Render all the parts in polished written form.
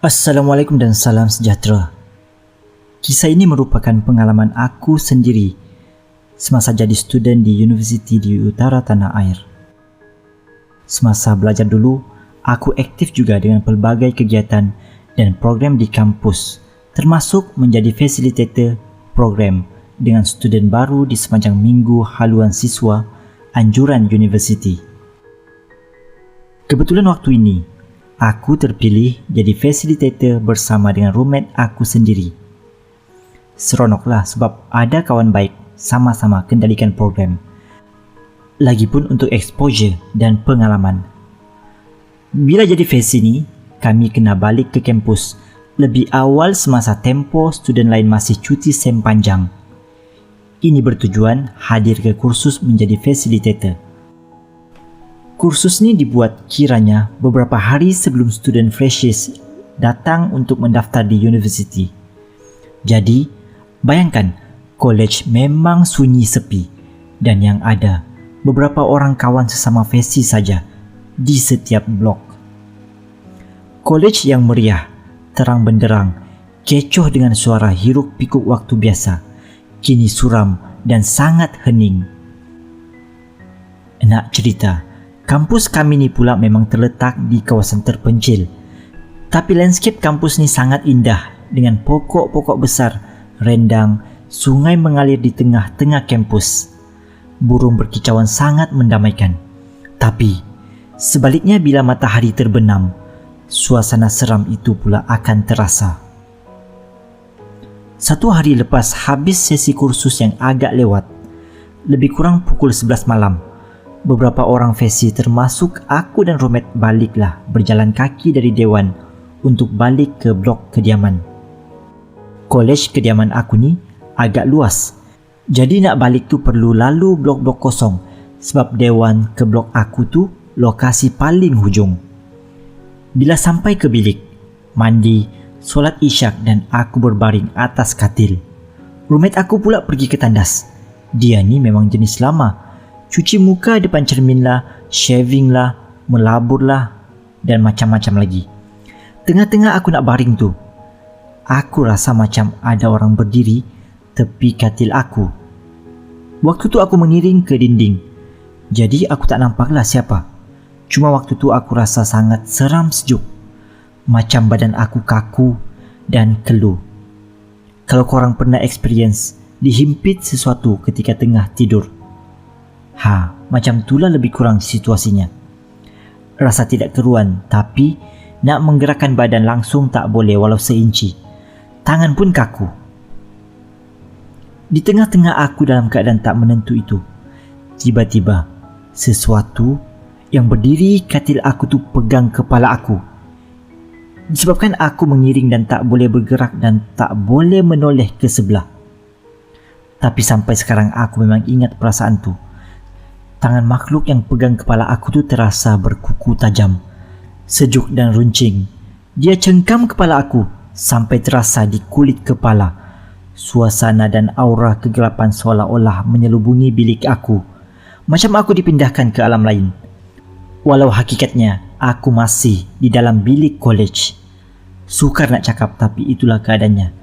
Assalamualaikum dan salam sejahtera. Kisah ini merupakan pengalaman aku sendiri semasa jadi student di universiti di utara tanah air. Semasa belajar dulu, aku aktif juga dengan pelbagai kegiatan dan program di kampus, termasuk menjadi fasilitator program dengan student baru di sepanjang minggu haluan siswa anjuran universiti. Kebetulan waktu ini, aku terpilih jadi fasilitator bersama dengan roommate aku sendiri. Seronoklah sebab ada kawan baik sama-sama kendalikan program. Lagipun untuk exposure dan pengalaman. Bila jadi fasil ni, kami kena balik ke kampus lebih awal semasa tempoh student lain masih cuti sem panjang. Ini bertujuan hadir ke kursus menjadi fasilitator. Kursus ni dibuat kiranya beberapa hari sebelum student freshies datang untuk mendaftar di universiti. Jadi, bayangkan, college memang sunyi sepi dan yang ada beberapa orang kawan sesama fesi saja di setiap blok. College yang meriah, terang benderang, kecoh dengan suara hiruk pikuk waktu biasa, kini suram dan sangat hening. Nak cerita, kampus kami ni pula memang terletak di kawasan terpencil. Tapi landscape kampus ni sangat indah dengan pokok-pokok besar, rendang, sungai mengalir di tengah-tengah kampus. Burung berkicauan sangat mendamaikan. Tapi, sebaliknya bila matahari terbenam, suasana seram itu pula akan terasa. Satu hari lepas habis sesi kursus yang agak lewat, lebih kurang pukul 11 malam, beberapa orang fesi termasuk aku dan roommate baliklah berjalan kaki dari Dewan untuk balik ke blok kediaman. Kolej kediaman aku ni agak luas, jadi nak balik tu perlu lalu blok-blok kosong sebab Dewan ke blok aku tu lokasi paling hujung. Bila sampai ke bilik, mandi, solat isyak dan aku berbaring atas katil. Roommate aku pula pergi ke tandas. Dia ni memang jenis lama. Cuci muka depan cermin lah, shaving lah, melabur lah dan macam-macam lagi. Tengah-tengah aku nak baring tu, aku rasa macam ada orang berdiri tepi katil aku. Waktu tu aku mengiring ke dinding, jadi aku tak nampaklah siapa. Cuma waktu tu aku rasa sangat seram sejuk, macam badan aku kaku dan keluh. Kalau korang pernah experience dihimpit sesuatu ketika tengah tidur, macam itulah lebih kurang situasinya. Rasa tidak keruan, tapi nak menggerakkan badan langsung tak boleh walau seinci. Tangan pun kaku. Di tengah-tengah aku dalam keadaan tak menentu itu, tiba-tiba sesuatu yang berdiri katil aku tu pegang kepala aku. Disebabkan aku mengiring dan tak boleh bergerak dan tak boleh menoleh ke sebelah. Tapi sampai sekarang aku memang ingat perasaan tu. Tangan makhluk yang pegang kepala aku tu terasa berkuku tajam, sejuk dan runcing. Dia cengkam kepala aku sampai terasa di kulit kepala. Suasana dan aura kegelapan seolah-olah menyelubungi bilik aku, macam aku dipindahkan ke alam lain. Walau hakikatnya aku masih di dalam bilik college. Sukar nak cakap, tapi itulah keadaannya.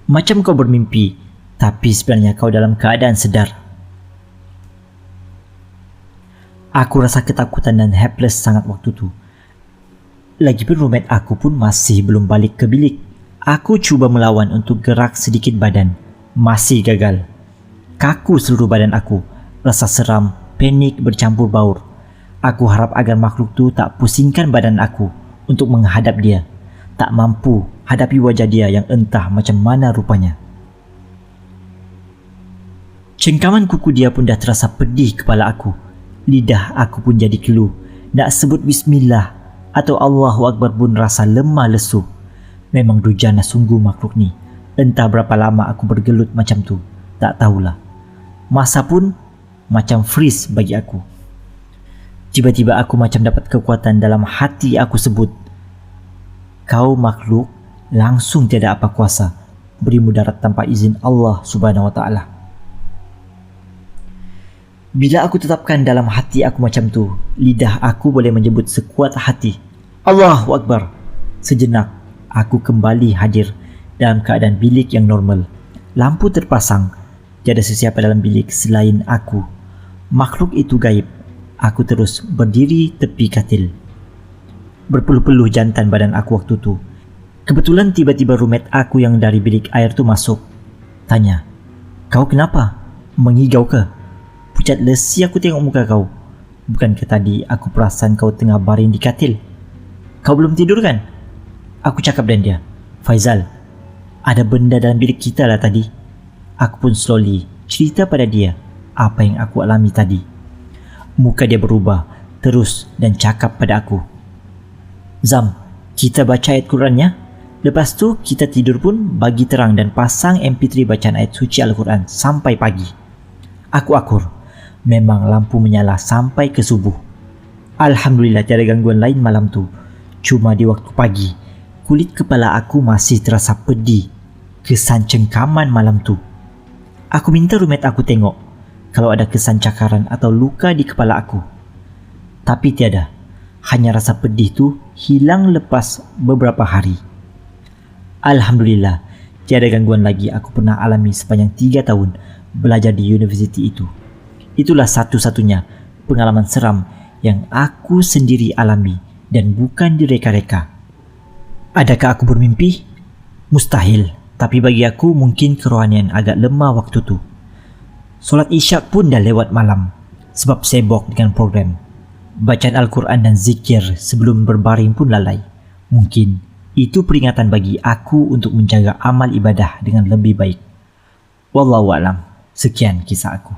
Macam kau bermimpi, tapi sebenarnya kau dalam keadaan sedar. Aku rasa ketakutan dan helpless sangat waktu tu. Lagipun roommate aku pun masih belum balik ke bilik. Aku cuba melawan untuk gerak sedikit badan. Masih gagal. Kaku seluruh badan aku. Rasa seram, panik bercampur baur. Aku harap agar makhluk tu tak pusingkan badan aku untuk menghadap dia. Tak mampu hadapi wajah dia yang entah macam mana rupanya. Cengkaman kuku dia pun dah terasa pedih kepala aku. Lidah aku pun jadi keluh. Nak sebut bismillah atau Allahu Akbar pun rasa lemah lesu. Memang dujana sungguh makhluk ni. Entah berapa lama aku bergelut macam tu, tak tahulah. Masa pun macam freeze bagi aku. Tiba-tiba aku macam dapat kekuatan dalam hati aku sebut, kau makhluk langsung tiada apa kuasa beri mudarat tanpa izin Allah Subhanahu Wa Taala. Bila aku tetapkan dalam hati aku macam tu, lidah aku boleh menyebut sekuat hati, Allahu Akbar. Sejenak, aku kembali hadir dalam keadaan bilik yang normal. Lampu terpasang, tiada sesiapa dalam bilik selain aku. Makhluk itu gaib. Aku terus berdiri tepi katil. Berpeluh-peluh jantan badan aku waktu tu. Kebetulan tiba-tiba roommate aku yang dari bilik air tu masuk. Tanya, "Kau kenapa? Mengigau ke?" "Pucat lesi aku tengok muka kau. Bukankah tadi aku perasan kau tengah baring di katil? Kau belum tidur kan?" Aku cakap dan dia, "Faizal, ada benda dalam bilik kita lah tadi." Aku pun slowly cerita pada dia apa yang aku alami tadi. Muka dia berubah terus dan cakap pada aku, "Zam, kita baca ayat Quran ya. Lepas tu kita tidur pun bagi terang dan pasang MP3 bacaan ayat suci Al-Quran sampai pagi." Aku akur. Memang lampu menyala sampai ke subuh. Alhamdulillah tiada gangguan lain malam tu. Cuma di waktu pagi, kulit kepala aku masih terasa pedih. Kesan cengkaman malam tu. Aku minta roommate aku tengok kalau ada kesan cakaran atau luka di kepala aku. Tapi tiada. Hanya rasa pedih tu hilang lepas beberapa hari. Alhamdulillah, tiada gangguan lagi aku pernah alami sepanjang 3 tahun belajar di universiti itu. Itulah satu-satunya pengalaman seram yang aku sendiri alami dan bukan direka-reka. Adakah aku bermimpi? Mustahil, tapi bagi aku mungkin kerohanian agak lemah waktu tu. Solat isyak pun dah lewat malam sebab sibuk dengan program. Bacaan Al-Quran dan zikir sebelum berbaring pun lalai. Mungkin itu peringatan bagi aku untuk menjaga amal ibadah dengan lebih baik. Wallahualam. Sekian kisah aku.